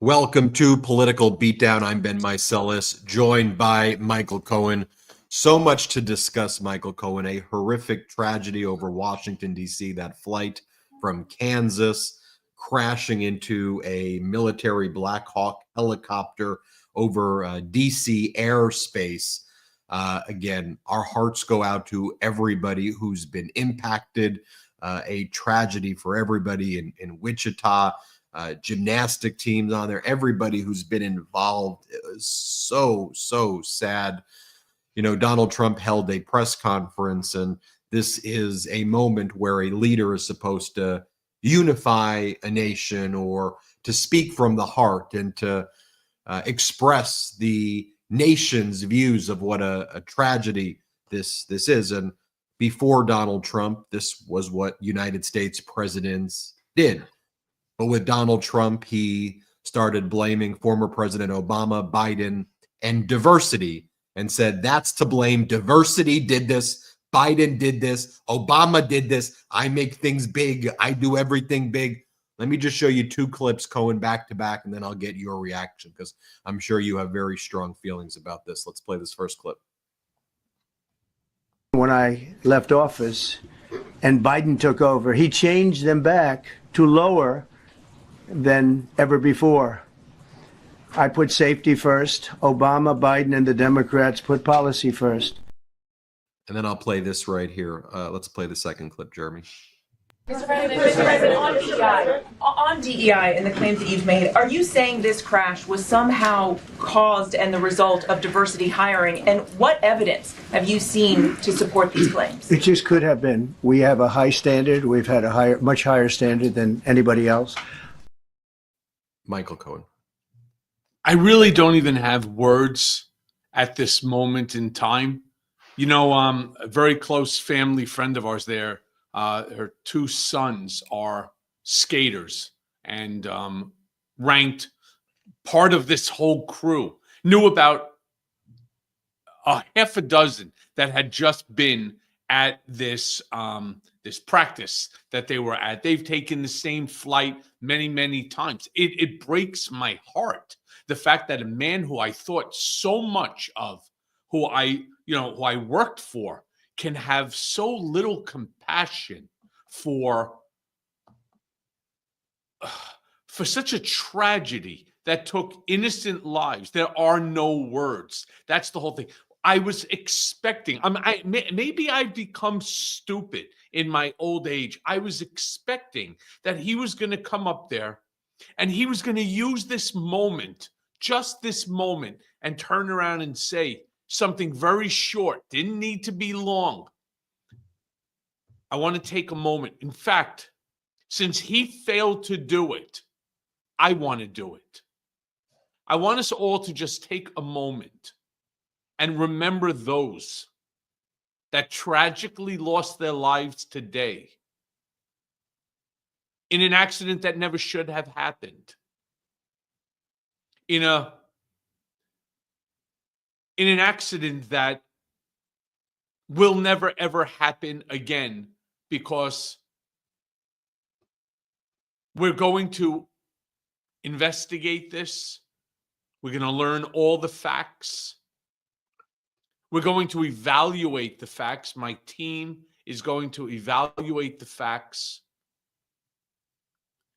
Welcome to Political Beatdown. I'm Ben Meiselas, joined by Michael Cohen. So much to discuss, Michael Cohen. A horrific tragedy over Washington, D.C. That flight from Kansas crashing into a military Black Hawk helicopter over D.C. airspace. Again, our hearts go out to everybody who's been impacted. A tragedy for everybody in Wichita. Gymnastic teams on there, everybody who's been involved. It was so sad. You know, Donald Trump held a press conference, and this is a moment where a leader is supposed to unify a nation or to speak from the heart and to express the nation's views of what a tragedy this is. And before Donald Trump, this was what United States presidents did. But with Donald Trump, he started blaming former President Obama, Biden, and diversity and said, that's to blame. Diversity did this. Biden did this. Obama did this. I make things big. I do everything big. Let me just show you two clips, Cohen, back to back, and then I'll get your reaction because I'm sure you have very strong feelings about this. Let's play this first clip. When I left office and Biden took over, he changed them back to lower than ever before. I put safety first. Obama, Biden, and the Democrats put policy first. And then I'll play this right here. Let's play the second clip, Jeremy. Mr. President, on DEI and the claims that you've made, are you saying this crash was somehow caused and the result of diversity hiring? And what evidence have you seen to support these claims? It just could have been. We have a high standard. We've had a much higher standard than anybody else. Michael Cohen. I really don't even have words at this moment in time. You know, a very close family friend of ours there, her two sons are skaters and ranked part of this whole crew, knew about a half a dozen that had just been at this this practice that they were at. They've taken the same flight many times. It breaks my heart, the fact that a man who I thought so much of, who I worked for, can have so little compassion for such a tragedy that took innocent lives. There are no words. That's the whole thing. I was expecting, maybe I've become stupid in my old age. I was expecting that he was going to come up there and he was going to use this moment, just this moment, and turn around and say something very short. Didn't need to be long. I want to take a moment. In fact, since he failed to do it, I want to do it. I want us all to just take a moment and remember those that tragically lost their lives today in an accident that never should have happened, in an accident that will never ever happen again, because we're going to investigate this. We're going to learn all the facts. We're going to evaluate the facts. My team is going to evaluate the facts.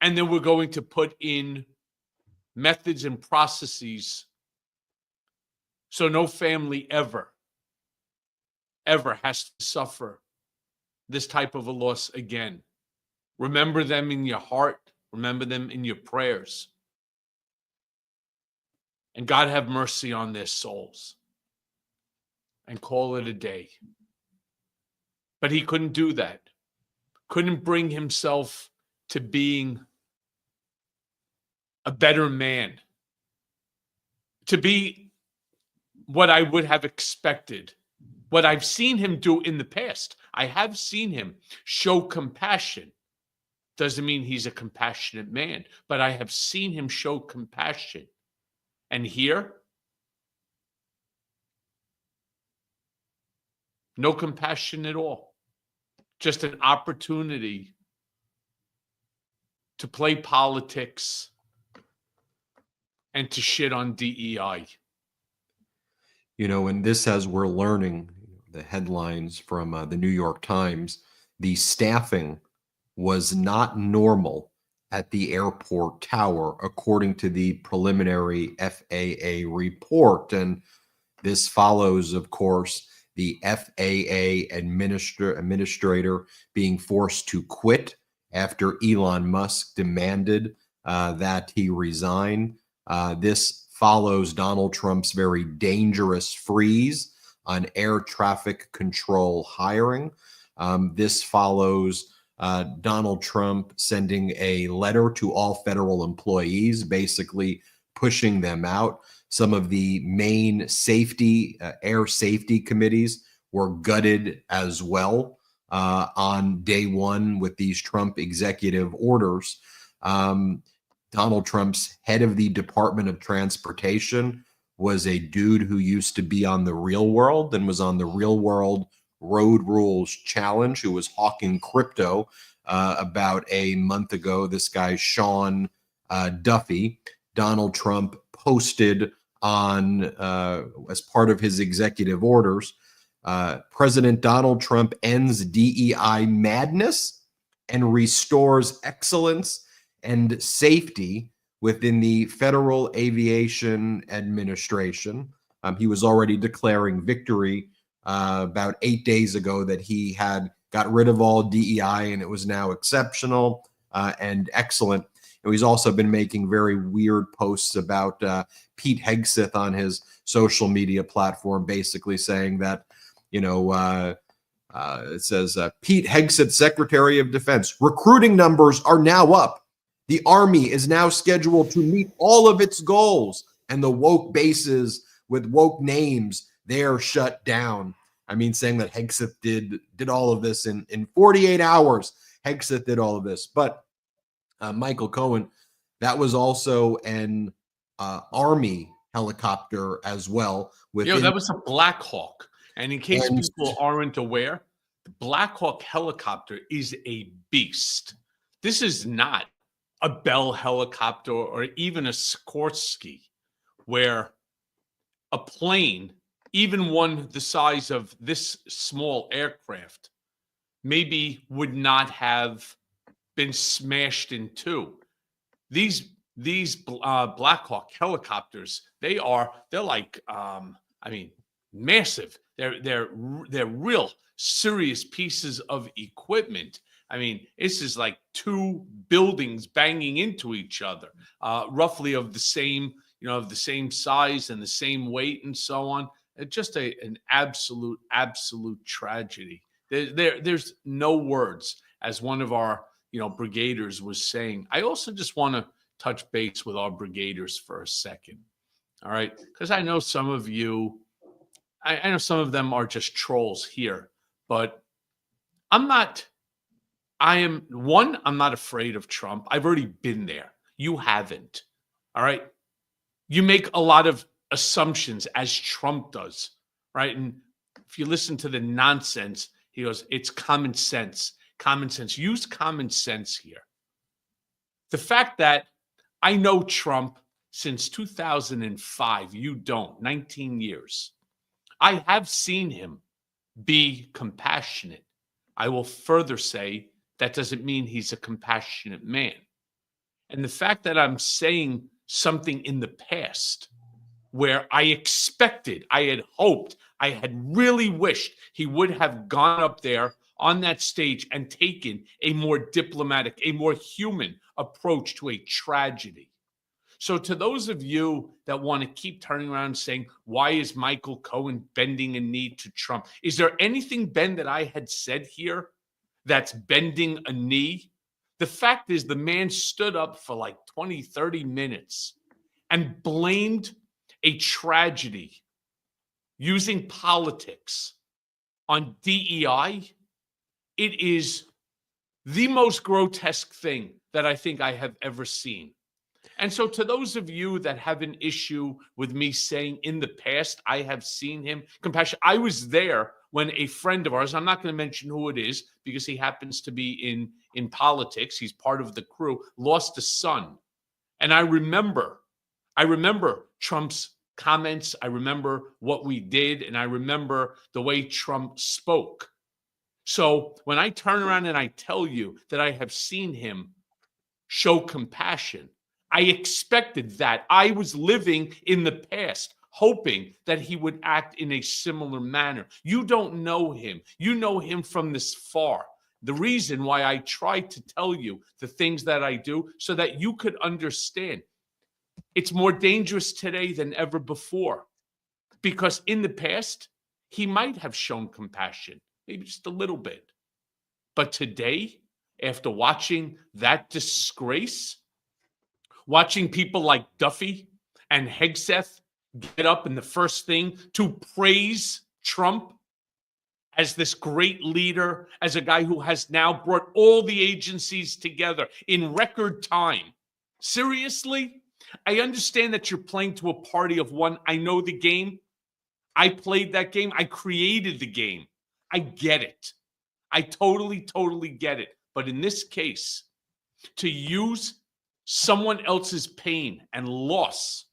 And then we're going to put in methods and processes so no family ever has to suffer this type of a loss again. Remember them in your heart. Remember them in your prayers. And God have mercy on their souls. And call it a day. But he couldn't do that. Couldn't bring himself to being a better man. To be what I would have expected. What I've seen him do in the past. I have seen him show compassion. Doesn't mean he's a compassionate man, but I have seen him show compassion. And here, no compassion at all. Just an opportunity to play politics and to shit on DEI. And this, as we're learning, the headlines from the New York Times, the staffing was not normal at the airport tower, according to the preliminary FAA report. And this follows, of course, the FAA administrator being forced to quit after Elon Musk demanded that he resign. This follows Donald Trump's very dangerous freeze on air traffic control hiring. This follows Donald Trump sending a letter to all federal employees, basically pushing them out. Some of the main air safety committees were gutted as well on day one with these Trump executive orders. Donald Trump's head of the Department of Transportation was a dude who used to be on The Real World and was on The Real World Road Rules Challenge, who was hawking crypto about a month ago. This guy, Sean Duffy, Donald Trump posted on, as part of his executive orders, President Donald Trump ends DEI madness and restores excellence and safety within the Federal Aviation Administration. He was already declaring victory about 8 days ago that he had got rid of all DEI and it was now exceptional and excellent. And he's also been making very weird posts about Pete Hegseth on his social media platform, basically saying that, it says, Pete Hegseth, Secretary of Defense, recruiting numbers are now up. The Army is now scheduled to meet all of its goals, and the woke bases with woke names, they're shut down. I mean, saying that Hegseth did all of this in 48 hours. Hegseth did all of this. But Michael Cohen, that was also an Army helicopter as well. That was a Black Hawk. And in case people aren't aware, the Black Hawk helicopter is a beast. This is not a Bell helicopter or even a Sikorsky, where a plane, even one the size of this small aircraft, maybe would not have been smashed in two. These Black Hawk helicopters, they're like massive. They're real serious pieces of equipment. I mean, this is like two buildings banging into each other, roughly of the same size and the same weight and so on. It's just an absolute tragedy. There's no words, as one of our brigaders was saying. I also just want to touch base with our brigaders for a second, all right? Because I know some of you, I know some of them are just trolls here, but I'm not afraid of Trump. I've already been there. You haven't, all right? You make a lot of assumptions, as Trump does, right? And if you listen to the nonsense, he goes, it's common sense. Common sense. Use common sense here. The fact that I know Trump since 2005, you don't, 19 years. I have seen him be compassionate. I will further say that doesn't mean he's a compassionate man. And the fact that I'm saying something in the past where I expected, I had hoped, I had really wished he would have gone up there on that stage and taken a more diplomatic, a more human approach to a tragedy. So to those of you that want to keep turning around saying, why is Michael Cohen bending a knee to Trump? Is there anything, Ben, that I had said here that's bending a knee? The fact is, the man stood up for like 20, 30 minutes and blamed a tragedy using politics on DEI. It is the most grotesque thing that I think I have ever seen. And so to those of you that have an issue with me saying in the past, I have seen him compassionate. I was there when a friend of ours, I'm not going to mention who it is because he happens to be in politics, he's part of the crew, lost a son. And I remember I remember Trump's comments. I remember what we did, and I remember the way Trump spoke. So when I turn around and I tell you that I have seen him show compassion, I expected that. I was living in the past, hoping that he would act in a similar manner. You don't know him. You know him from this far. The reason why I try to tell you the things that I do so that you could understand. It's more dangerous today than ever before, because in the past, he might have shown compassion, maybe just a little bit. But today, after watching that disgrace, watching people like Duffy and Hegseth get up and the first thing to praise Trump as this great leader, as a guy who has now brought all the agencies together in record time. Seriously? I understand that you're playing to a party of one. I know the game. I played that game. I created the game. I get it. I totally, totally get it. But in this case, to use someone else's pain and loss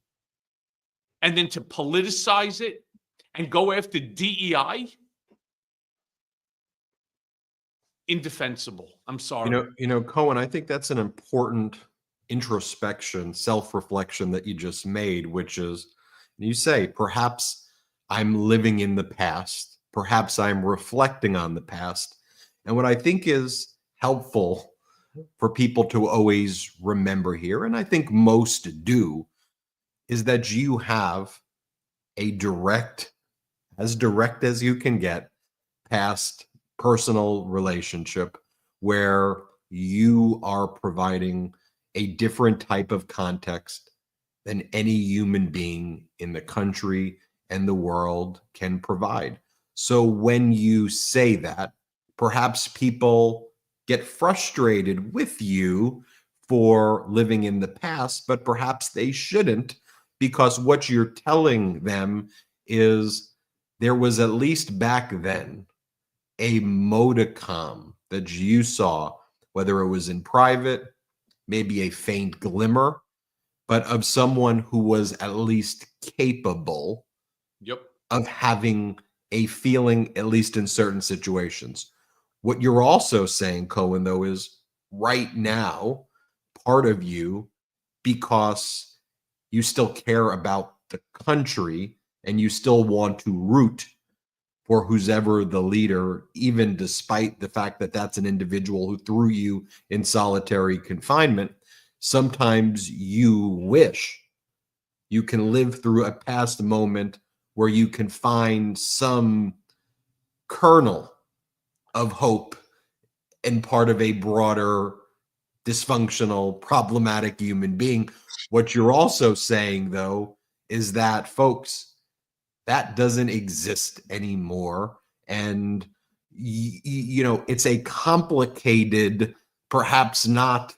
and then to politicize it and go after DEI, indefensible. I'm sorry. Cohen, I think that's an important introspection, self-reflection that you just made, which is, you say, perhaps I'm living in the past, perhaps I'm reflecting on the past. And what I think is helpful for people to always remember here, and I think most do, is that you have a direct as you can get, past personal relationship where you are providing a different type of context than any human being in the country and the world can provide. So when you say that, perhaps people get frustrated with you for living in the past, but perhaps they shouldn't, because what you're telling them is there was, at least back then, a modicum that you saw, whether it was in private, maybe a faint glimmer, but of someone who was at least capable of having a feeling, at least in certain situations. What you're also saying, Cohen, though, is right now, part of you, because you still care about the country and you still want to root for who's ever the leader, even despite the fact that that's an individual who threw you in solitary confinement, sometimes you wish you can live through a past moment where you can find some kernel of hope and part of a broader dysfunctional, problematic human being. What you're also saying, though, is that, folks, that doesn't exist anymore. And, it's a complicated, perhaps not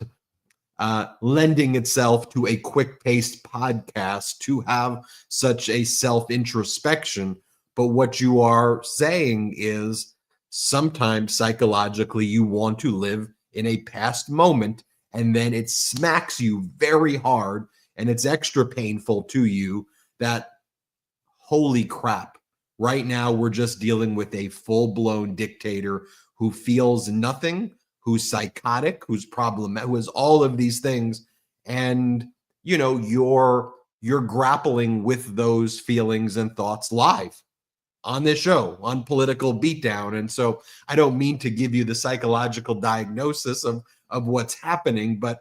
lending itself to a quick-paced podcast to have such a self-introspection. But what you are saying is sometimes psychologically you want to live in a past moment, and then it smacks you very hard, and it's extra painful to you that, holy crap, right now we're just dealing with a full-blown dictator who feels nothing, who's psychotic, who's problematic, who has all of these things. And, you're grappling with those feelings and thoughts live on this show, on Political Beatdown. And so I don't mean to give you the psychological diagnosis of what's happening, but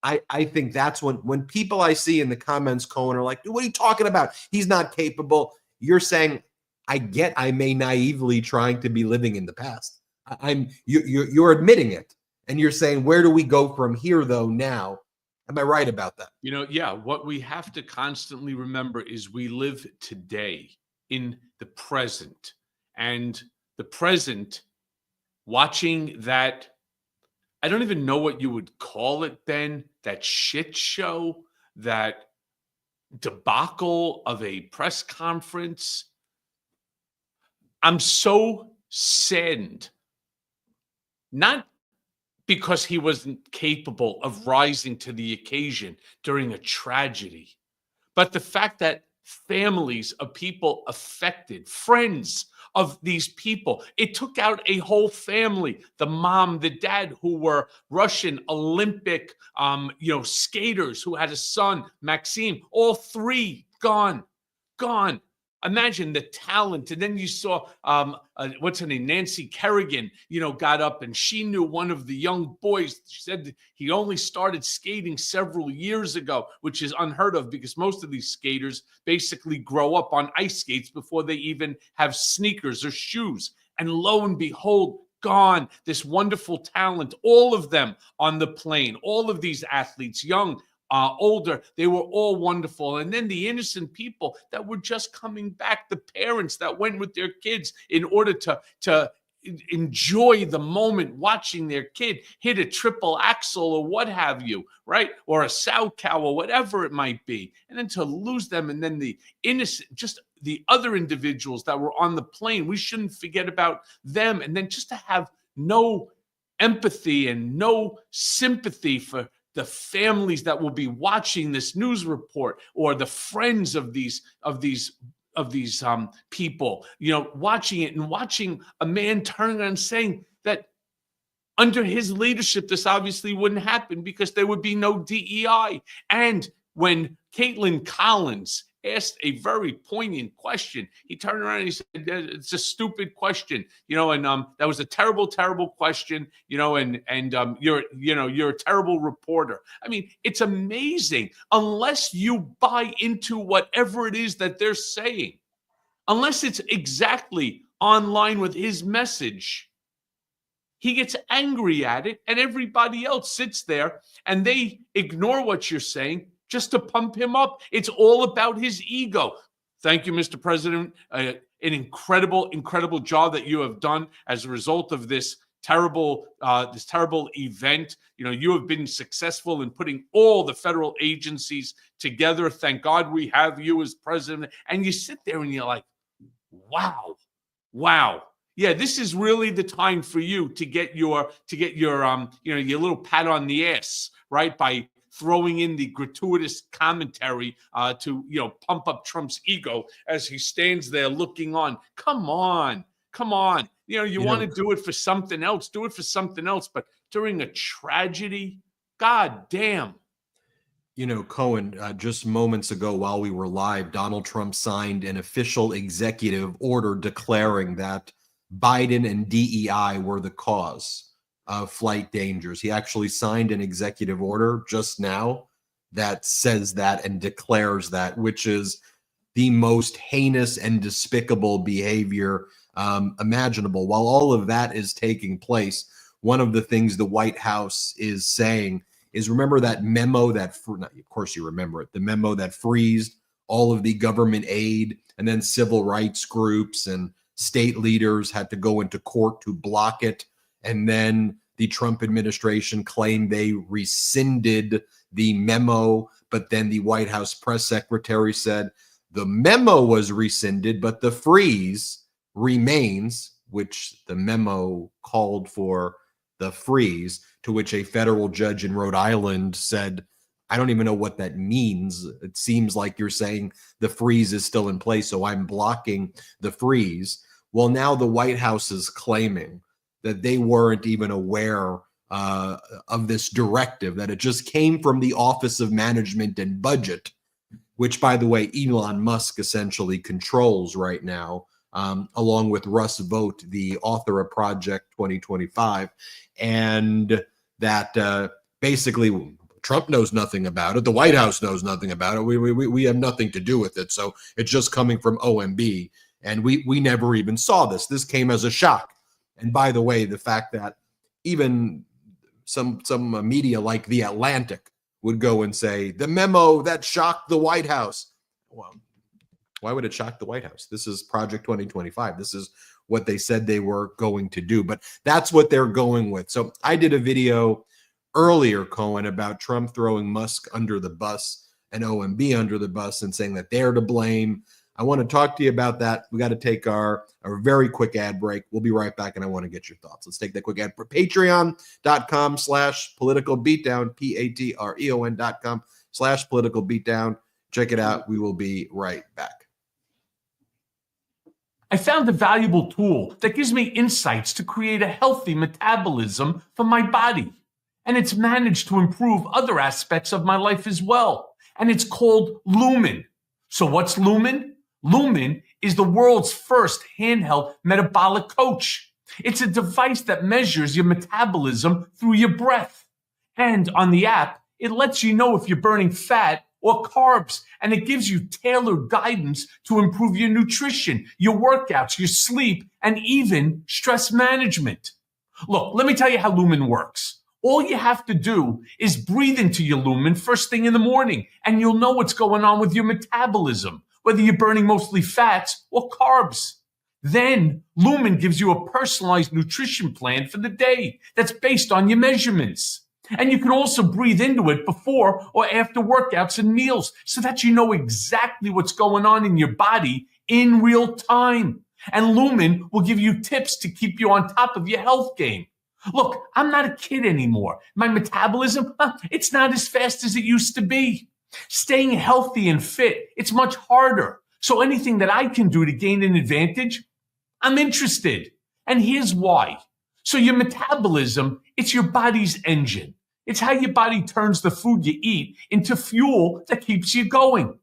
I think that's when people I see in the comments, Cohen, are like, what are you talking about? He's not capable. You're saying, I may naively trying to be living in the past. You're admitting it. And you're saying, where do we go from here, though, now? Am I right about that? Yeah, what we have to constantly remember is we live today in the present. And the present, watching that, I don't even know what you would call it, Ben, that shit show, that debacle of a press conference. I'm so saddened, not because he wasn't capable of rising to the occasion during a tragedy, But the fact that families of people affected, friends of these people, it took out a whole family, the mom, the dad, who were Russian Olympic, skaters, who had a son, Maxim, all three gone, gone. Imagine the talent. And then you saw, what's her name, Nancy Kerrigan, got up, and she knew one of the young boys. She said he only started skating several years ago, which is unheard of because most of these skaters basically grow up on ice skates before they even have sneakers or shoes. And lo and behold, gone. This wonderful talent, all of them on the plane, all of these athletes, young, older, they were all wonderful. And then the innocent people that were just coming back, the parents that went with their kids in order to enjoy the moment watching their kid hit a triple axel or what have you, right? Or a sow cow or whatever it might be. And then to lose them, and then the innocent, just the other individuals that were on the plane, we shouldn't forget about them. And then just to have no empathy and no sympathy for the families that will be watching this news report, or the friends of these people, watching it, and watching a man turn around and saying that under his leadership, this obviously wouldn't happen because there would be no DEI. And when Caitlin Collins asked a very poignant question, he turned around and he said, "It's a stupid question, and that was a terrible, terrible question, and you're a terrible reporter." I mean, it's amazing. Unless you buy into whatever it is that they're saying, unless it's exactly online with his message, he gets angry at it, and everybody else sits there and they ignore what you're saying just to pump him up. It's all about his ego. Thank you, Mr. President. An incredible, incredible job that you have done as a result of this terrible event. You have been successful in putting all the federal agencies together. Thank God we have you as president. And you sit there and you're like, wow. Yeah, this is really the time for you to get your little pat on the ass, right? By throwing in the gratuitous commentary to pump up Trump's ego as he stands there looking on. Come on. You want to do it for something else, do it for something else. But during a tragedy, God damn. Cohen, just moments ago while we were live, Donald Trump signed an official executive order declaring that Biden and DEI were the cause of flight dangers. He actually signed an executive order just now that says that and declares that, which is the most heinous and despicable behavior imaginable. While all of that is taking place, one of the things the White House is saying is, remember that memo that, of course you remember it, the memo that freezed all of the government aid, and then civil rights groups and state leaders had to go into court to block it. And then the Trump administration claimed they rescinded the memo, but then the White House press secretary said the memo was rescinded, but the freeze remains, which the memo called for the freeze, to which a federal judge in Rhode Island said, "I don't even know what that means. It seems like you're saying the freeze is still in place, so I'm blocking the freeze." Well, now the White House is claiming that they weren't even aware of this directive, that it just came from the Office of Management and Budget, which, by the way, Elon Musk essentially controls right now, along with Russ Vought, the author of Project 2025, and that basically Trump knows nothing about it. The White House knows nothing about it. We have nothing to do with it. So it's just coming from OMB, and we never even saw this. This came as a shock. And by the way, the fact that even some media like The Atlantic would go and say the memo that shocked the White House. Well, why would it shock the White House? This is Project 2025. This is what they said they were going to do, but that's what they're going with. So I did a video earlier, Cohen, about Trump throwing Musk under the bus and OMB under the bus and saying that they're to blame. I want to talk to you about that. We got to take our very quick ad break. We'll be right back, and I want to get your thoughts. Let's take that quick ad. Patreon.com/political beatdown, Patreon.com/political beatdown. Check it out. We will be right back. I found a valuable tool that gives me insights to create a healthy metabolism for my body. And it's managed to improve other aspects of my life as well. And it's called Lumen. So what's Lumen? Lumen is the world's first handheld metabolic coach. It's a device that measures your metabolism through your breath. And on the app, it lets you know if you're burning fat or carbs, and it gives you tailored guidance to improve your nutrition, your workouts, your sleep, and even stress management. Look, let me tell you how Lumen works. All you have to do is breathe into your Lumen first thing in the morning, and you'll know what's going on with your metabolism, whether you're burning mostly fats or carbs. Then Lumen gives you a personalized nutrition plan for the day that's based on your measurements. And you can also breathe into it before or after workouts and meals so that you know exactly what's going on in your body in real time. And Lumen will give you tips to keep you on top of your health game. Look, I'm not a kid anymore. My metabolism, it's not as fast as it used to be. Staying healthy and fit, it's much harder. So anything that I can do to gain an advantage, I'm interested. And here's why. So your metabolism, it's your body's engine. It's how your body turns the food you eat into fuel that keeps you going.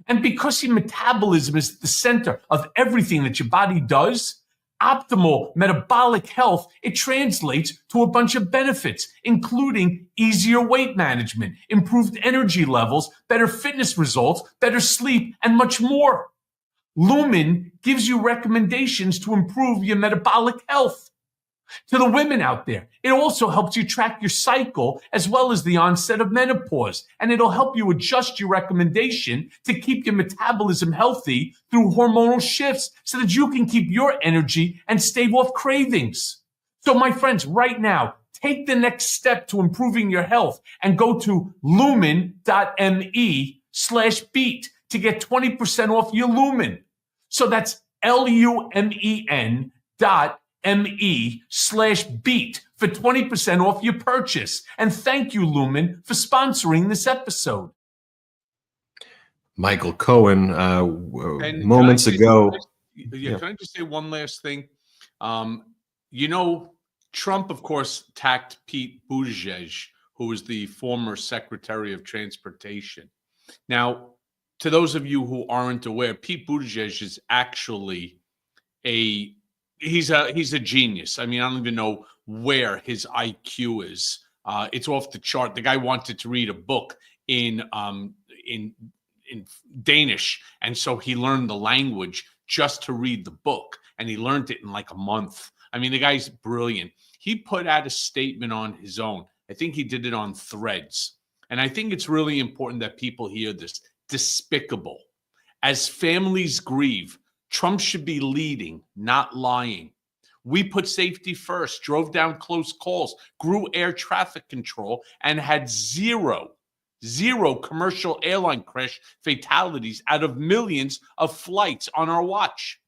And because your metabolism is the center of everything that your body does, optimal metabolic health, it translates to a bunch of benefits, including easier weight management, improved energy levels, better fitness results, better sleep, and much more. Lumen gives you recommendations to improve your metabolic health. To the women out there, it also helps you track your cycle as well as the onset of menopause, and it'll help you adjust your recommendation to keep your metabolism healthy through hormonal shifts so that you can keep your energy and stave off cravings. So my friends, right now, take the next step to improving your health and go to lumen.me/beat to get 20% off your Lumen. So that's LUMEN.me/beat for 20% off your purchase. And thank you, Lumen, for sponsoring this episode. Michael Cohen, And moments ago. Can I just say one last thing? Trump, of course, attacked Pete Buttigieg, who was the former Secretary of Transportation. Now, to those of you who aren't aware, Pete Buttigieg is actually he's a genius. I mean, I don't even know where his IQ is. It's off the chart. The guy wanted to read a book in Danish, and so he learned the language just to read the book, and he learned it in like a month. I mean, the guy's brilliant. He put out a statement on his own. I think he did it on Threads, and I think it's really important that people hear this. Despicable. As families grieve, Trump should be leading, not lying. We put safety first, drove down close calls, grew air traffic control, and had zero commercial airline crash fatalities out of millions of flights on our watch.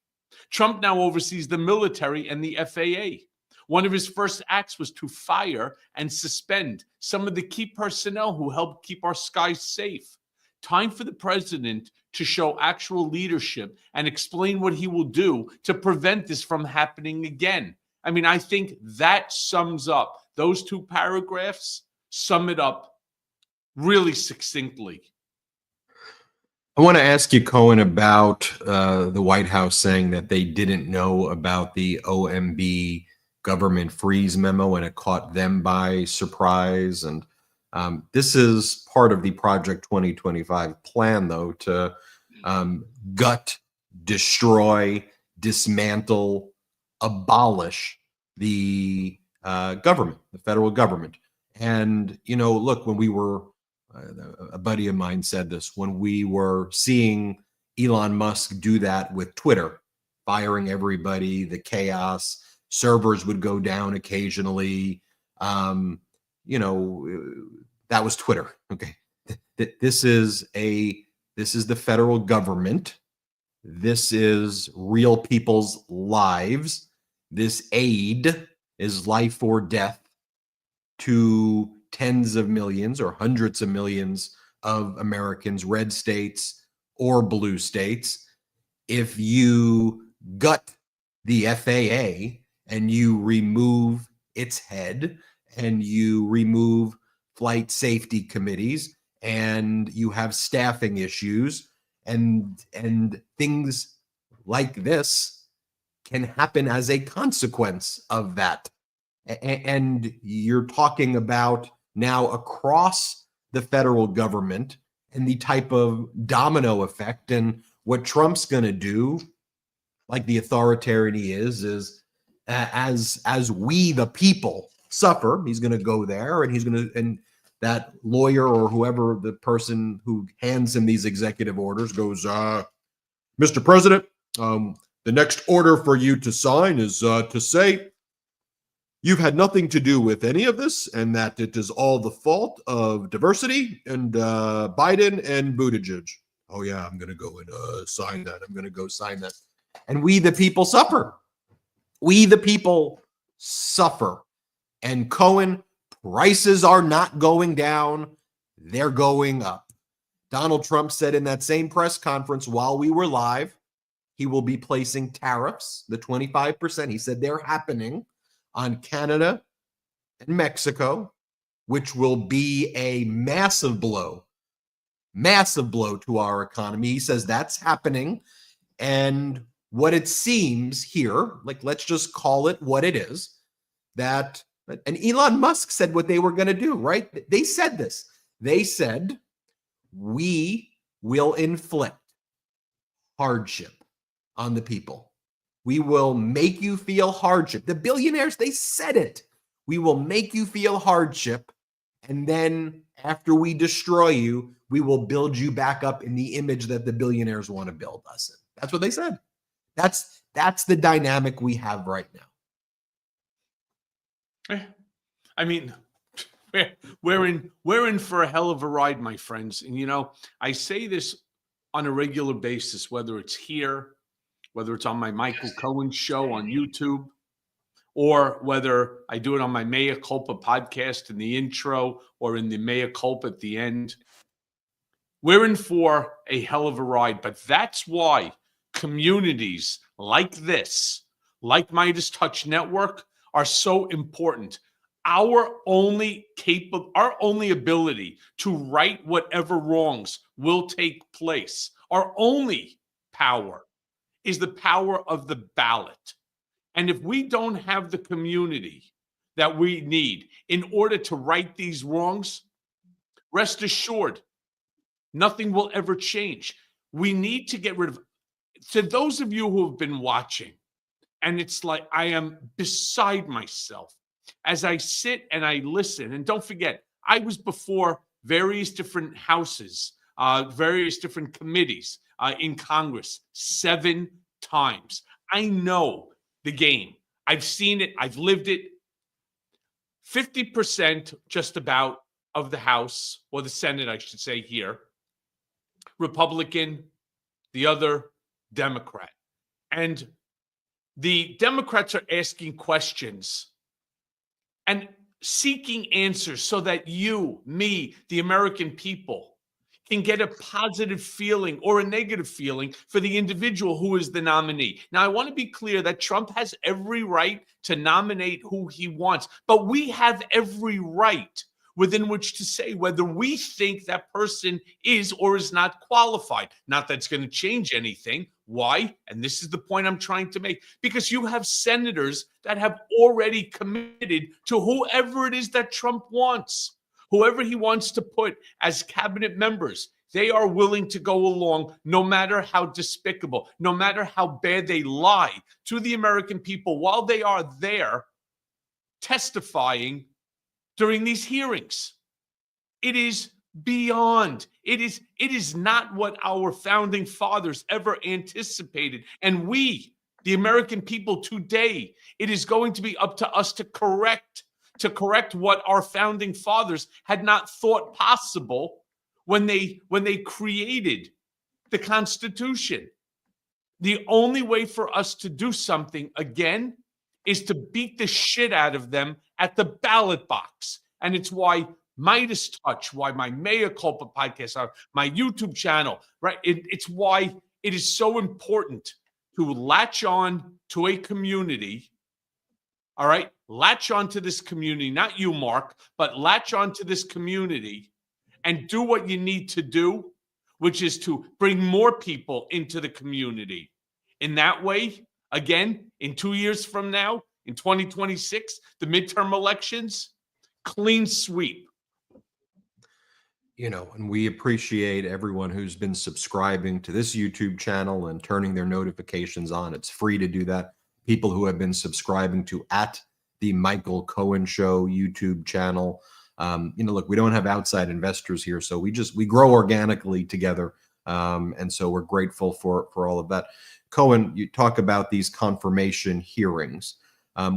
Trump now oversees the military and the FAA. One of his first acts was to fire and suspend some of the key personnel who helped keep our skies safe. Time for the president to show actual leadership and explain what he will do to prevent this from happening again. I mean, I think that sums up, those two paragraphs sum it up really succinctly. I want to ask you, Cohen, about the White House saying that they didn't know about the OMB government freeze memo and it caught them by surprise. And this is part of the Project 2025 plan, though, to gut, destroy, dismantle, abolish the government, the federal government. And, look, when we were, a buddy of mine said this, when we were seeing Elon Musk do that with Twitter, firing everybody, the chaos, servers would go down occasionally. That was Twitter. Okay. This is the federal government. This is real people's lives. This aid is life or death to tens of millions or hundreds of millions of Americans, red states or blue states. If you gut the FAA and you remove its head and you remove flight safety committees and you have staffing issues and things like this can happen as a consequence of that. And you're talking about now across the federal government and the type of domino effect. And what Trump's going to do, like the authoritarian he is as we the people suffer, he's going to go there and he's going to, and that lawyer or whoever the person who hands him these executive orders goes, Mr. President, the next order for you to sign is to say you've had nothing to do with any of this and that it is all the fault of diversity and Biden and Buttigieg. Oh, yeah, I'm going to go and sign that. I'm going to go sign that. And we, the people, suffer. We, the people, suffer. And Cohen, prices are not going down. They're going up. Donald Trump said in that same press conference while we were live, he will be placing tariffs, the 25%. He said they're happening on Canada and Mexico, which will be a massive blow to our economy. He says that's happening. And what it seems here, like, let's just call it what it is, that, and Elon Musk said what they were going to do, right? They said this. They said, we will inflict hardship on the people. We will make you feel hardship. The billionaires, they said it. We will make you feel hardship. And then after we destroy you, we will build you back up in the image that the billionaires want to build us in. That's what they said. That's the dynamic we have right now. I mean, we're in for a hell of a ride, my friends. And, you know, I say this on a regular basis, whether it's here, whether it's on my Michael Cohen show on YouTube, or whether I do it on my Mea Culpa podcast in the intro or in the Mea Culpa at the end. We're in for a hell of a ride, but that's why communities like this, like Midas Touch Network, are so important. Our only ability to right whatever wrongs will take place, our only power is the power of the ballot. And if we don't have the community that we need in order to right these wrongs, rest assured, nothing will ever change. We need to get rid of, to those of you who have been watching, and it's like I am beside myself as I sit and I listen. And don't forget, I was before various different houses, various different committees in Congress 7 times. I know the game. I've seen it. I've lived it. 50% just about of the House, or the Senate, I should say here, Republican, the other Democrat. And the Democrats are asking questions and seeking answers so that you, me, the American people, can get a positive feeling or a negative feeling for the individual who is the nominee. Now, I want to be clear that Trump has every right to nominate who he wants, but we have every right within which to say whether we think that person is or is not qualified. Not that's going to change anything. Why? And this is the point I'm trying to make. Because you have senators that have already committed to whoever it is that Trump wants. Whoever he wants to put as cabinet members, they are willing to go along no matter how despicable, no matter how bad they lie to the American people while they are there testifying during these hearings. It is beyond. It is not what our founding fathers ever anticipated. And we, the American people today, it is going to be up to us to correct what our founding fathers had not thought possible when they created the Constitution. The only way for us to do something again is to beat the shit out of them at the ballot box. And it's why Midas Touch, why my Mea Culpa podcast, my YouTube channel, right? It's why it is so important to latch on to a community. All right. Latch on to this community, not you, Mark, but latch on to this community and do what you need to do, which is to bring more people into the community. In that way, again, in 2 years from now, in 2026, the midterm elections, clean sweep. And we appreciate everyone who's been subscribing to this YouTube channel and turning their notifications on. It's free to do that. People who have been subscribing to at the Michael Cohen Show YouTube channel. Look, we don't have outside investors here, so we grow organically together. And so we're grateful for all of that. Cohen, you talk about these confirmation hearings.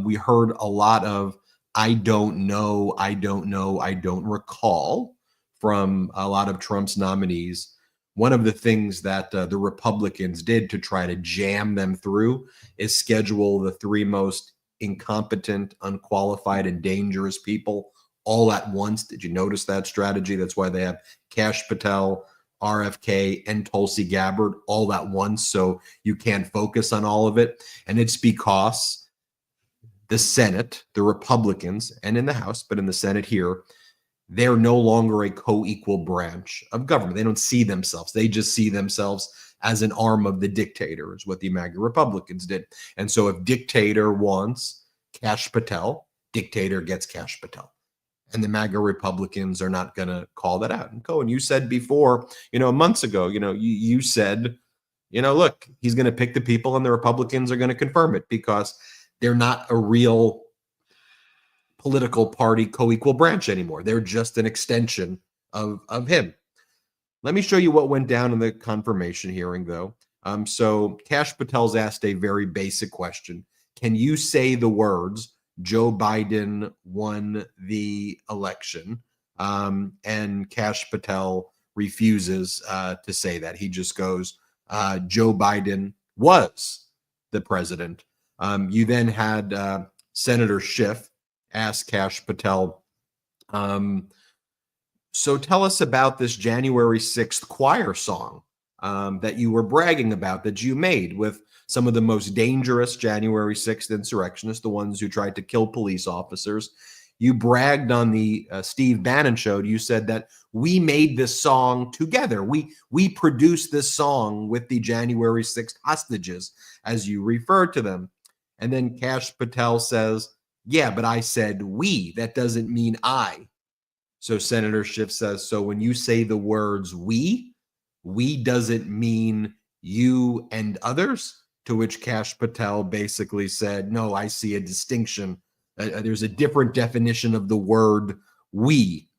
We heard a lot of, I don't know, I don't recall from a lot of Trump's nominees. One of the things that the Republicans did to try to jam them through is schedule the three most incompetent, unqualified, and dangerous people all at once. Did you notice that strategy? That's why they have Kash Patel, RFK, and Tulsi Gabbard all at once, so you can't focus on all of it. And it's because the Senate, the Republicans, and in the House, but in the Senate here, they're no longer a co-equal branch of government. They don't see themselves. They just see themselves as an arm of the dictator, is what the MAGA Republicans did. And so if dictator wants Kash Patel, dictator gets Kash Patel. And the MAGA Republicans are not going to call that out. And Cohen, you said before, months ago, you said, look, he's going to pick the people and the Republicans are going to confirm it because they're not a real political party co-equal branch anymore. They're just an extension of him. Let me show you what went down in the confirmation hearing, though. So Kash Patel's asked a very basic question. Can you say the words, Joe Biden won the election? And Kash Patel refuses to say that. He just goes, Joe Biden was the president. You then had Senator Schiff ask Kash Patel, so tell us about this January 6th choir song that you were bragging about that you made with some of the most dangerous January 6th insurrectionists, the ones who tried to kill police officers. You bragged on the Steve Bannon show. You said that we made this song together. We produced this song with the January 6th hostages, as you referred to them. And then Kash Patel says, yeah, but I said we. That doesn't mean I. So Senator Schiff says, so when you say the words we doesn't mean you and others? To which Kash Patel basically said, no, I see a distinction. There's a different definition of the word we.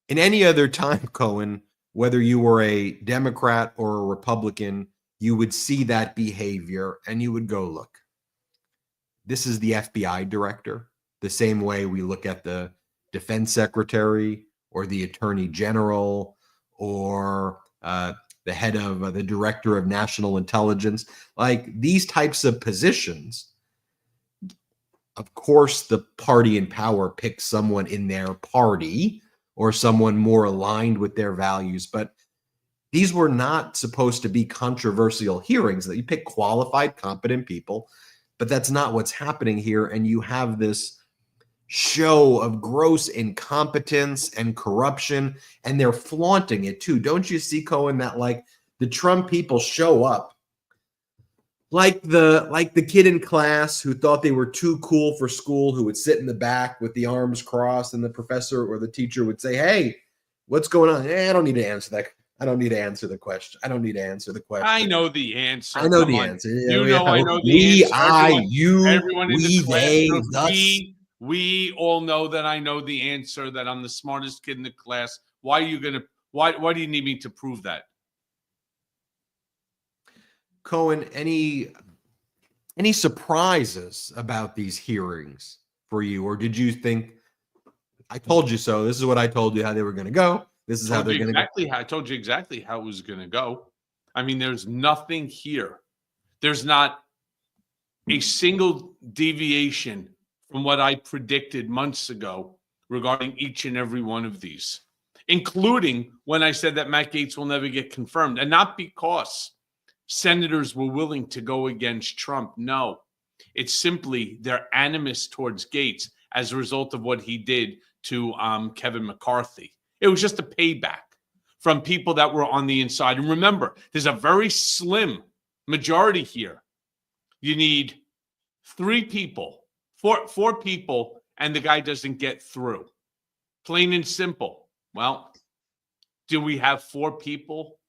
In any other time, Cohen, whether you were a Democrat or a Republican, you would see that behavior and you would go, look, this is the FBI director, the same way we look at the defense secretary or the attorney general or the head of the director of national intelligence. Like these types of positions, of course, the party in power picks someone in their party or someone more aligned with their values. But these were not supposed to be controversial hearings, that you pick qualified, competent people. But that's not what's happening here. And you have this show of gross incompetence and corruption, and they're flaunting it too. Don't you see, Cohen, that like the Trump people show up like the kid in class who thought they were too cool for school, who would sit in the back with the arms crossed, and the professor or the teacher would say, hey, what's going on? I don't need to answer that. I don't need to answer the question. I don't need to answer the question. I know the answer. I know the answer. I know the answer. Everyone in the classroom, us. We all know that I know the answer, that I'm the smartest kid in the class. Why do you need me to prove that? Cohen, any surprises about these hearings for you? Or did you think, I told you so, this is what I told you how they were going to go? This is how they're going to go. I told you exactly how it was going to go. I mean, there's nothing here. There's not a single deviation from what I predicted months ago regarding each and every one of these, including when I said that Matt Gaetz will never get confirmed, and not because senators were willing to go against Trump. No, it's simply their animus towards Gaetz as a result of what he did to Kevin McCarthy. It was just a payback from people that were on the inside. And remember, there's a very slim majority here. You need four people, and the guy doesn't get through. Plain and simple. Well, do we have 4 people,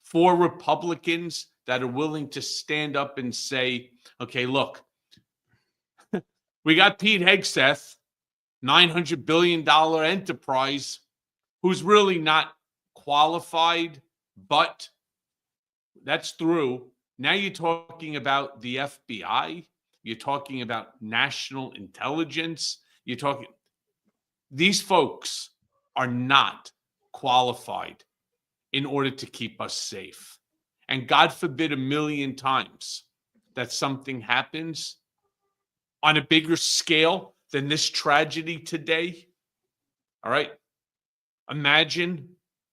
4 Republicans that are willing to stand up and say, okay, look, we got Pete Hegseth, $900 billion enterprise, who's really not qualified, but that's through. Now you're talking about the FBI. You're talking about national intelligence. You're talking, these folks are not qualified in order to keep us safe. And God forbid a million times that something happens on a bigger scale than this tragedy today. All right. Imagine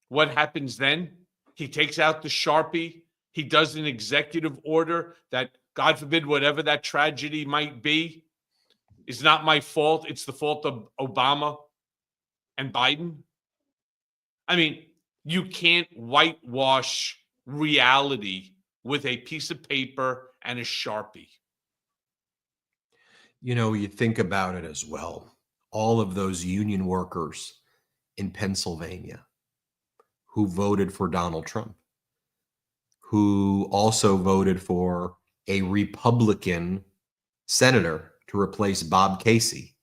what happens then. He takes out the Sharpie. He does an executive order that, God forbid, whatever that tragedy might be, is not my fault. It's the fault of Obama and Biden. I mean, you can't whitewash reality with a piece of paper and a Sharpie. You know, you think about it as well. All of those union workers in Pennsylvania who voted for Donald Trump, who also voted for a Republican senator to replace Bob Casey,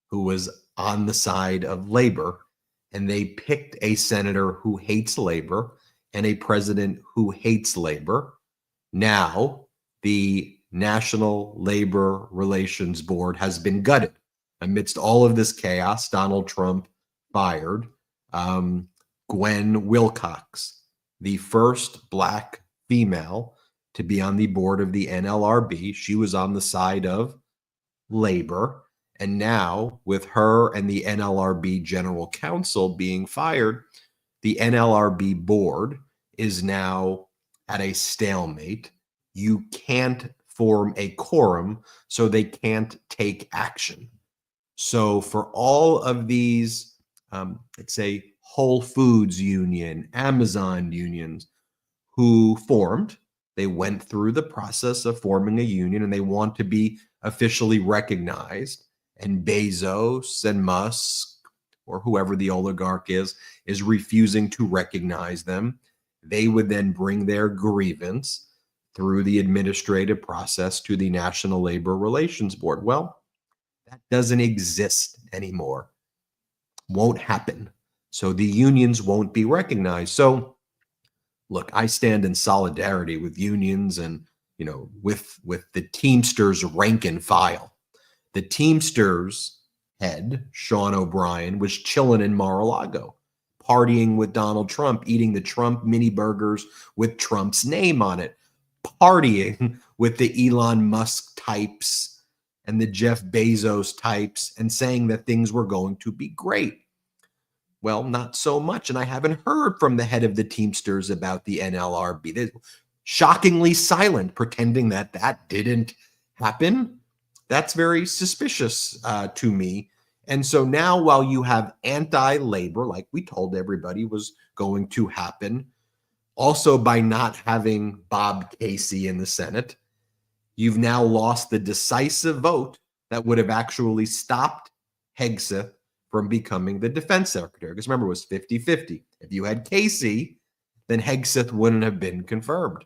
who was on the side of labor, and they picked a senator who hates labor and a president who hates labor. Now, the National Labor Relations Board has been gutted. Amidst all of this chaos, Donald Trump fired Gwen Wilcox, the first Black female to be on the board of the NLRB. She was on the side of labor. And now, with her and the NLRB general counsel being fired, the NLRB board is now at a stalemate. You can't form a quorum, so they can't take action. So for all of these, let's say, Whole Foods union, Amazon unions who formed, they went through the process of forming a union and they want to be officially recognized. And Bezos and Musk, or whoever the oligarch is refusing to recognize them. They would then bring their grievance through the administrative process to the National Labor Relations Board. Well, that doesn't exist anymore. Won't happen. So the unions won't be recognized. So look, I stand in solidarity with unions and, you know, with the Teamsters rank and file. The Teamsters head, Sean O'Brien, was chilling in Mar-a-Lago, partying with Donald Trump, eating the Trump mini burgers with Trump's name on it, partying with the Elon Musk types and the Jeff Bezos types and saying that things were going to be great. Well, not so much. And I haven't heard from the head of the Teamsters about the NLRB. They're shockingly silent, pretending that that didn't happen. That's very suspicious to me. And so now, while you have anti-labor, like we told everybody was going to happen, also by not having Bob Casey in the Senate, you've now lost the decisive vote that would have actually stopped Hegseth from becoming the defense secretary. Because remember, it was 50-50. If you had Casey, then Hegseth wouldn't have been confirmed.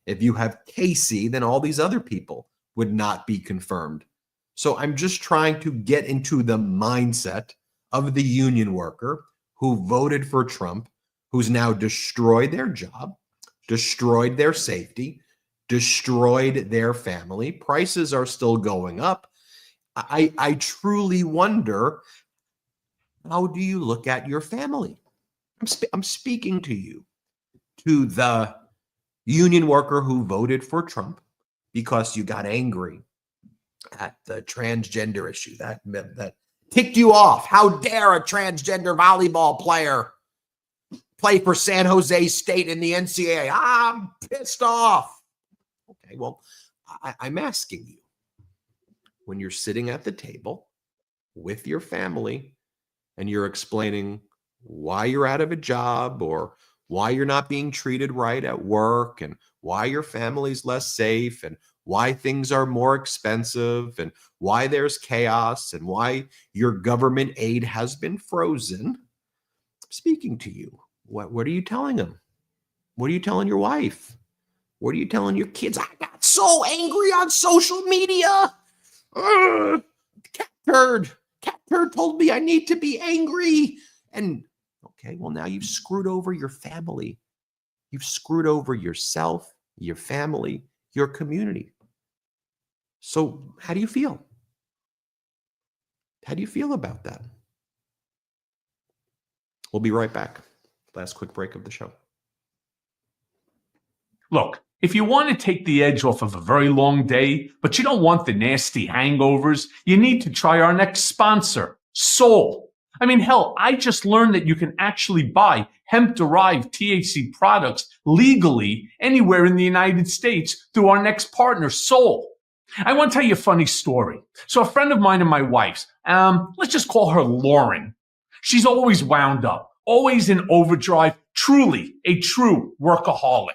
If you have Casey, then all these other people would not be confirmed. So I'm just trying to get into the mindset of the union worker who voted for Trump, who's now destroyed their job, destroyed their safety, destroyed their family. Prices are still going up. I truly wonder, how do you look at your family? I'm speaking to you, to the union worker who voted for Trump because you got angry at the transgender issue, that ticked you off. How dare a transgender volleyball player play for San Jose State in the NCAA? I'm pissed off. Okay, well, I'm asking you, when you're sitting at the table with your family and you're explaining why you're out of a job or why you're not being treated right at work and why your family's less safe and why things are more expensive and why there's chaos and why your government aid has been frozen, speaking to you, what are you telling them? What are you telling your wife? What are you telling your kids? I got so angry on social media. Cat turd told me I need to be angry. And okay, well, now you've screwed over your family. You've screwed over yourself, your family, your community. So how do you feel? How do you feel about that? We'll be right back. Last quick break of the show. Look, if you want to take the edge off of a very long day, but you don't want the nasty hangovers, you need to try our next sponsor, Soul. I mean, hell, I just learned that you can actually buy hemp-derived THC products legally anywhere in the United States through our next partner, Soul. I want to tell you a funny story. So a friend of mine and my wife's, let's just call her Lauren. She's always wound up, always in overdrive, truly a true workaholic.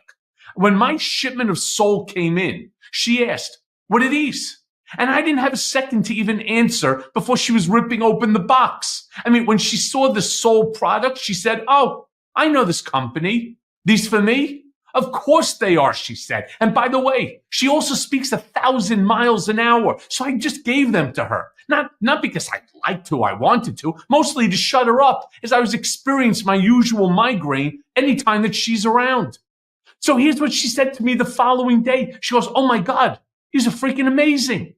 When my shipment of Soul came in, she asked, "What are these?" And I didn't have a second to even answer before she was ripping open the box. I mean, when she saw the Soul product, she said, "Oh, I know this company. These for me?" "Of course they are," she said. And by the way, she also speaks 1,000 miles an hour. So I just gave them to her. Not because I liked to, I wanted to, mostly to shut her up as I was experiencing my usual migraine anytime that she's around. So here's what she said to me the following day. She goes, "Oh my God, these are freaking amazing."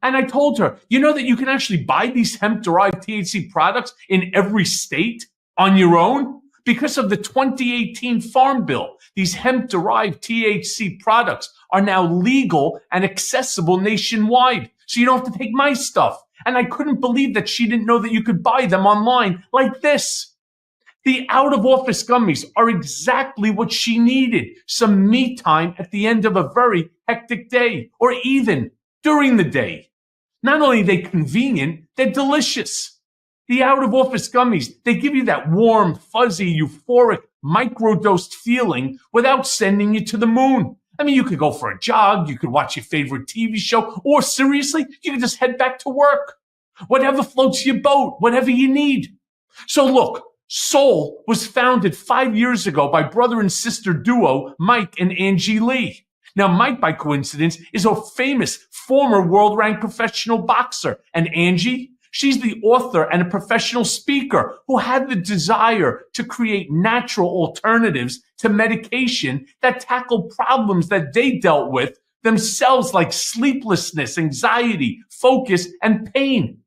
And I told her, you know that you can actually buy these hemp-derived THC products in every state on your own? Because of the 2018 Farm Bill, these hemp-derived THC products are now legal and accessible nationwide. So you don't have to take my stuff. And I couldn't believe that she didn't know that you could buy them online like this. The out-of-office gummies are exactly what she needed. Some me time at the end of a very hectic day, or even during the day. Not only are they convenient, they're delicious. The out-of-office gummies, they give you that warm, fuzzy, euphoric, microdosed feeling without sending you to the moon. I mean, you could go for a jog, you could watch your favorite TV show, or seriously, you could just head back to work. Whatever floats your boat, whatever you need. So look, Soul was founded 5 years ago by brother and sister duo Mike and Angie Lee. Now, Mike, by coincidence, is a famous former world-ranked professional boxer. And Angie, she's the author and a professional speaker who had the desire to create natural alternatives to medication that tackle problems that they dealt with themselves, like sleeplessness, anxiety, focus, and pain.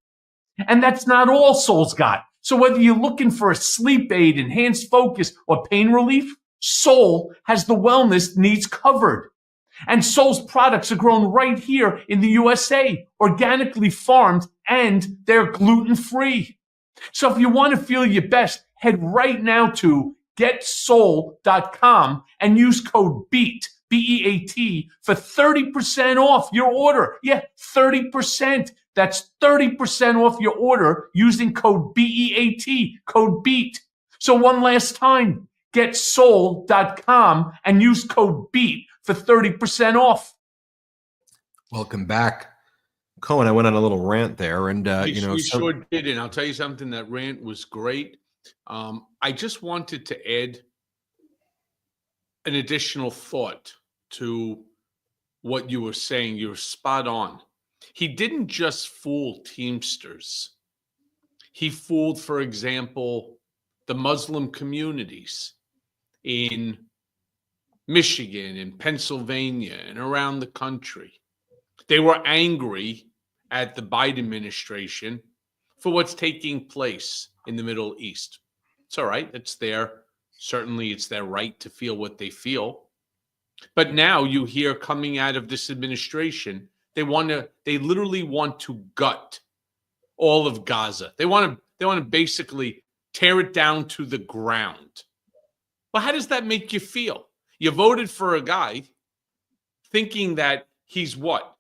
And that's not all Soul's got. So whether you're looking for a sleep aid, enhanced focus, or pain relief, Soul has the wellness needs covered. And Soul's products are grown right here in the USA, organically farmed, and they're gluten-free. So if you want to feel your best, head right now to getsoul.com and use code BEAT, B-E-A-T, for 30% off your order. Yeah, 30%. That's 30% off your order using code BEAT, code BEAT. So one last time, getsoul.com and use code BEAT for 30% off. Welcome back. Cohen, I went on a little rant there, and You sure did, and I'll tell you something. That rant was great. I just wanted to add an additional thought to what you were saying. You're spot on. He didn't just fool Teamsters. He fooled, for example, the Muslim communities in Michigan and Pennsylvania and around the country. They were angry at the Biden administration for what's taking place in the Middle East. It's all right. Certainly it's their right to feel what they feel. But now you hear coming out of this administration, they literally want to gut all of Gaza. They want to basically tear it down to the ground. Well, how does that make you feel? You voted for a guy thinking that he's what?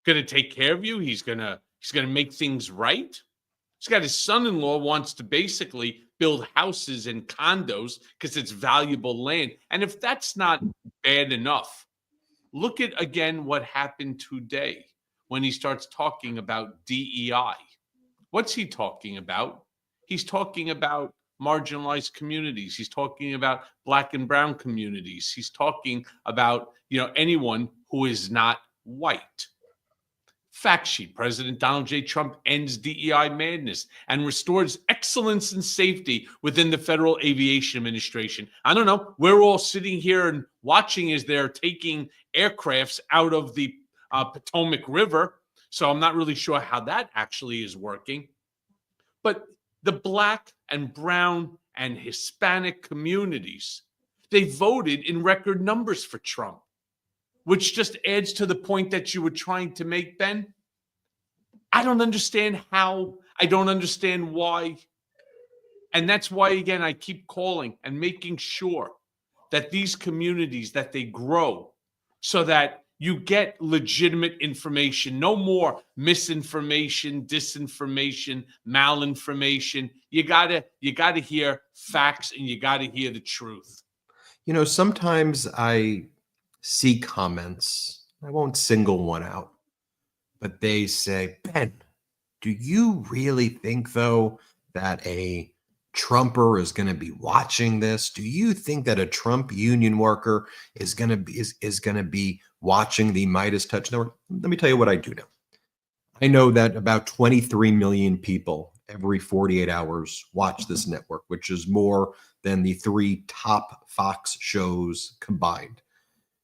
Going to take care of you? He's going to make things right? He's got his son-in-law wants to basically build houses and condos because it's valuable land. And if that's not bad enough, look at again what happened today when he starts talking about DEI. What's he talking about? He's talking about marginalized communities. He's talking about Black and brown communities. He's talking about, anyone who is not white. Fact sheet: President Donald J. Trump ends DEI madness and restores excellence and safety within the Federal Aviation Administration. I don't know. We're all sitting here and watching as they're taking aircrafts out of the Potomac River. So I'm not really sure how that actually is working. But the Black and brown and Hispanic communities, they voted in record numbers for Trump, which just adds to the point that you were trying to make, Ben. I don't understand how. I don't understand why. And that's why, again, I keep calling and making sure that these communities, that they grow so that you get legitimate information, no more misinformation, disinformation, malinformation. You gotta hear facts, and you gotta hear the truth. Sometimes I see comments, I won't single one out, but they say, Ben, do you really think, though, that a Trumper is going to be watching this? Do you think that a Trump union worker is going to be watching the Midas Touch Network? Let me tell you what I do know. I know that about 23 million people every 48 hours watch this network, which is more than the 3 top Fox shows combined.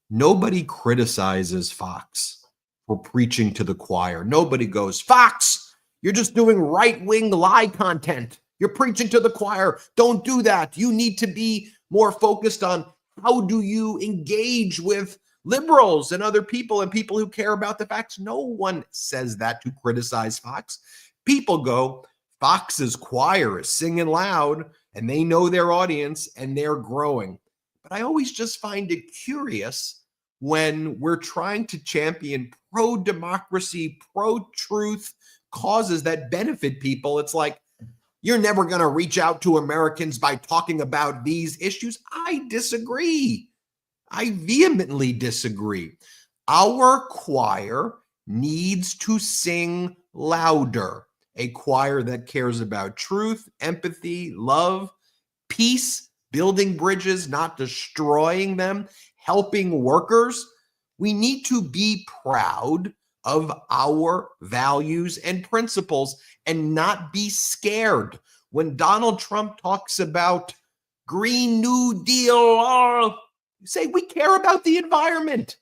Nobody criticizes Fox for preaching to the choir. Nobody goes, Fox, you're just doing right-wing lie content. You're preaching to the choir. Don't do that. You need to be more focused on how do you engage with liberals and other people and people who care about the facts. No one says that to criticize Fox. People go, Fox's choir is singing loud and they know their audience and they're growing. But I always just find it curious when we're trying to champion pro-democracy, pro-truth causes that benefit people. It's like, you're never going to reach out to Americans by talking about these issues. I disagree. I vehemently disagree. Our choir needs to sing louder. A choir that cares about truth, empathy, love, peace, building bridges, not destroying them, helping workers. We need to be proud of our values and principles and not be scared. When Donald Trump talks about Green New Deal, say we care about the environment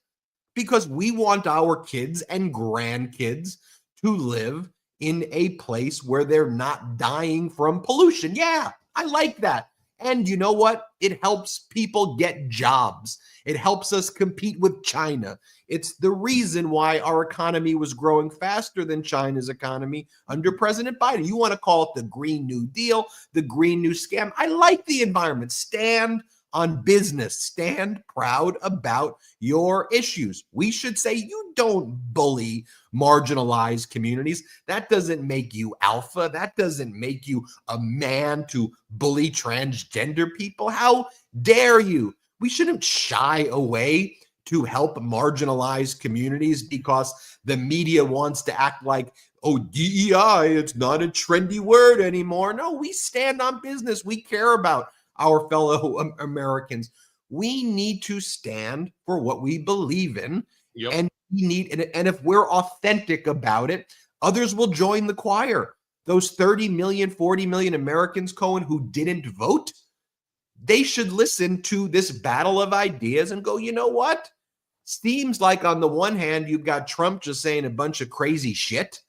because we want our kids and grandkids to live in a place where they're not dying from pollution. Yeah, I like that. And you know what? It helps people get jobs. It helps us compete with China. It's the reason why our economy was growing faster than China's economy under President Biden. You want to call it the Green New Deal, the Green New Scam. I like the environment. Stand on business. Stand proud about your issues. We should say you don't bully marginalized communities. That doesn't make you alpha. That doesn't make you a man to bully transgender people. How dare you? We shouldn't shy away to help marginalized communities because the media wants to act like, oh, DEI, it's not a trendy word anymore. No, we stand on business. We care about our fellow Americans. We need to stand for what we believe in. Yep. And we need, and if we're authentic about it, others will join the choir. Those 30 million, 40 million Americans, Cohen, who didn't vote, they should listen to this battle of ideas and go, you know what? Seems like on the one hand, you've got Trump just saying a bunch of crazy shit.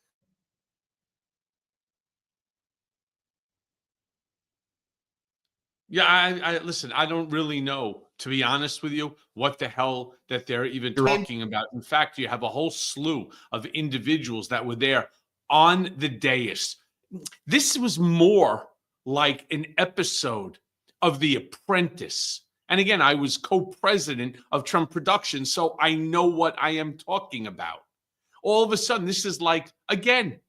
Yeah, I listen, I don't really know, to be honest with you, what the hell that they're even talking about. In fact, you have a whole slew of individuals that were there on the dais. This was more like an episode of The Apprentice. And again, I was co-president of Trump Productions, so I know what I am talking about. All of a sudden, this is like, again,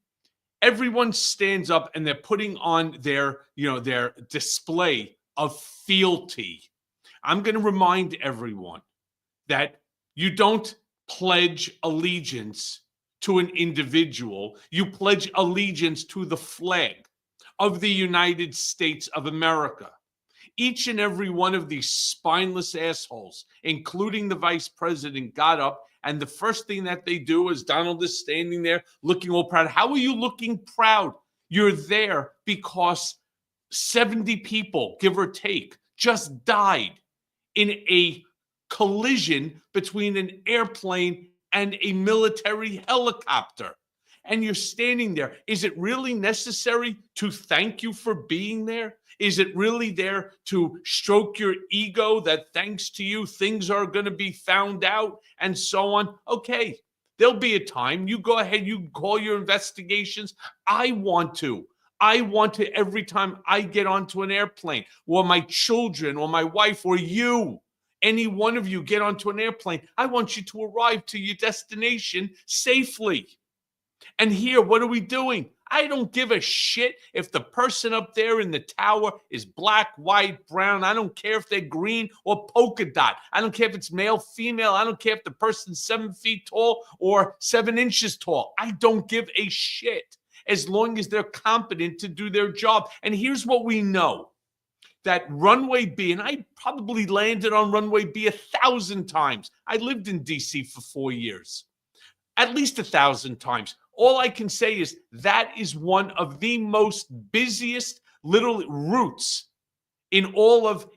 everyone stands up and they're putting on their display of fealty. I'm going to remind everyone that you don't pledge allegiance to an individual. You pledge allegiance to the flag of the United States of America. Each and every one of these spineless assholes, including the vice president, got up, and the first thing that they do is Donald is standing there looking all proud. How are you looking proud? You're there because 70 people, give or take, just died in a collision between an airplane and a military helicopter. And you're standing there. Is it really necessary to thank you for being there? Is it really there to stroke your ego that thanks to you, things are going to be found out and so on? Okay, there'll be a time. You go ahead, you call your investigations. I want to every time I get onto an airplane, or my children or my wife or you, any one of you get onto an airplane, I want you to arrive to your destination safely. And here, what are we doing? I don't give a shit if the person up there in the tower is black, white, brown. I don't care if they're green or polka dot. I don't care if it's male, female. I don't care if the person's 7 feet tall or 7 inches tall. I don't give a shit as long as they're competent to do their job. And here's what we know. That runway B, and I probably landed on runway B 1,000 times. I lived in DC for 4 years, at least 1,000 times. All I can say is that is one of the most busiest little routes in all of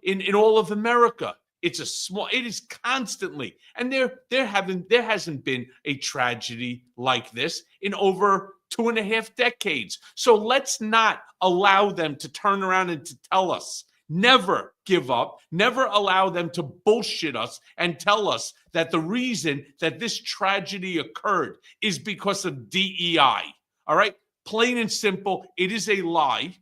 America. It is constantly, and there hasn't been a tragedy like this in over 2.5 decades. So let's not allow them to turn around and to tell us, never give up, never allow them to bullshit us and tell us that the reason that this tragedy occurred is because of DEI. All right? Plain and simple, it is a lie.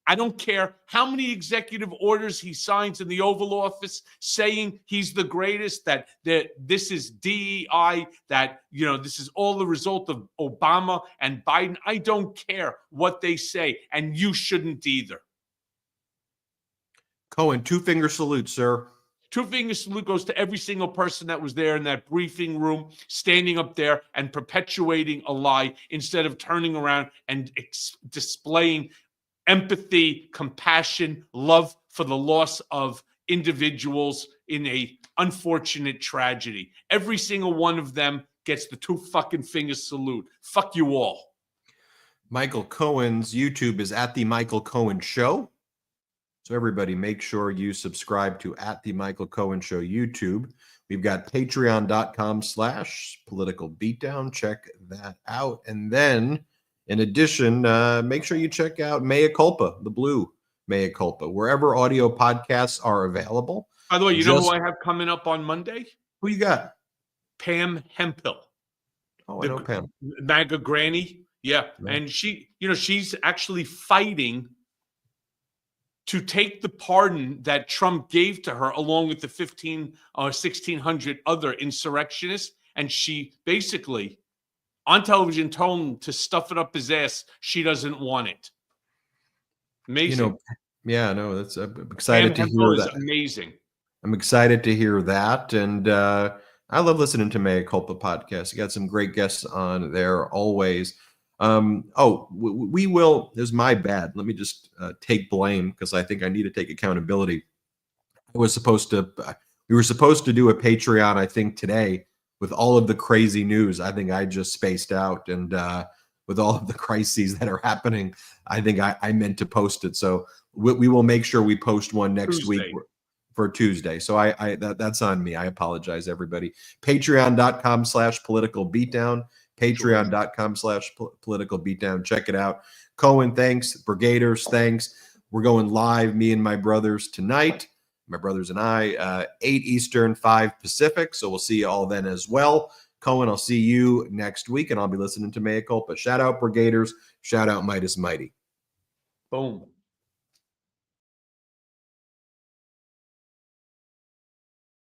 I don't care how many executive orders he signs in the Oval Office saying he's the greatest, that this is DEI, that this is all the result of Obama and Biden. I don't care what they say, and you shouldn't either. Cohen, 2-finger salute, sir. 2-finger salute goes to every single person that was there in that briefing room, standing up there and perpetuating a lie instead of turning around and displaying empathy, compassion, love for the loss of individuals in a unfortunate tragedy. Every single one of them gets the 2-fucking-finger salute. Fuck you all. Michael Cohen's YouTube is at The Michael Cohen Show. So everybody, make sure you subscribe to at The Michael Cohen Show YouTube. We've got patreon.com/Political Beatdown. Check that out. And then, in addition, make sure you check out Mea Culpa, the blue Mea Culpa, wherever audio podcasts are available. By the way, you know who I have coming up on Monday? Who you got? Pam Hemphill. Oh, I know Pam. MAGA granny. Yeah. And she's actually fighting to take the pardon that Trump gave to her, along with the 1,600 other insurrectionists. And she basically, on television, told him to stuff it up his ass. She doesn't want it. Amazing. That's I'm excited to hear that. Amazing. I'm excited to hear that. And I love listening to Mea Culpa podcast. You got some great guests on there always. We will. This is my bad. Let me just take blame, because I think I need to take accountability. We were supposed to do a Patreon, I think, today with all of the crazy news. I think I just spaced out, and with all of the crises that are happening, I think I meant to post it. So we will make sure we post one next week for Tuesday. So that's on me. I apologize, everybody. Patreon.com/Political Beatdown. Patreon.com/Political Beatdown. Check it out. Cohen, thanks. Brigaders, thanks. We're going live, me and my brothers, tonight. My brothers and I, 8 Eastern, 5 Pacific. So we'll see you all then as well. Cohen, I'll see you next week, and I'll be listening to Mea Culpa. Shout out Brigaders. Shout out Midas Mighty. Boom.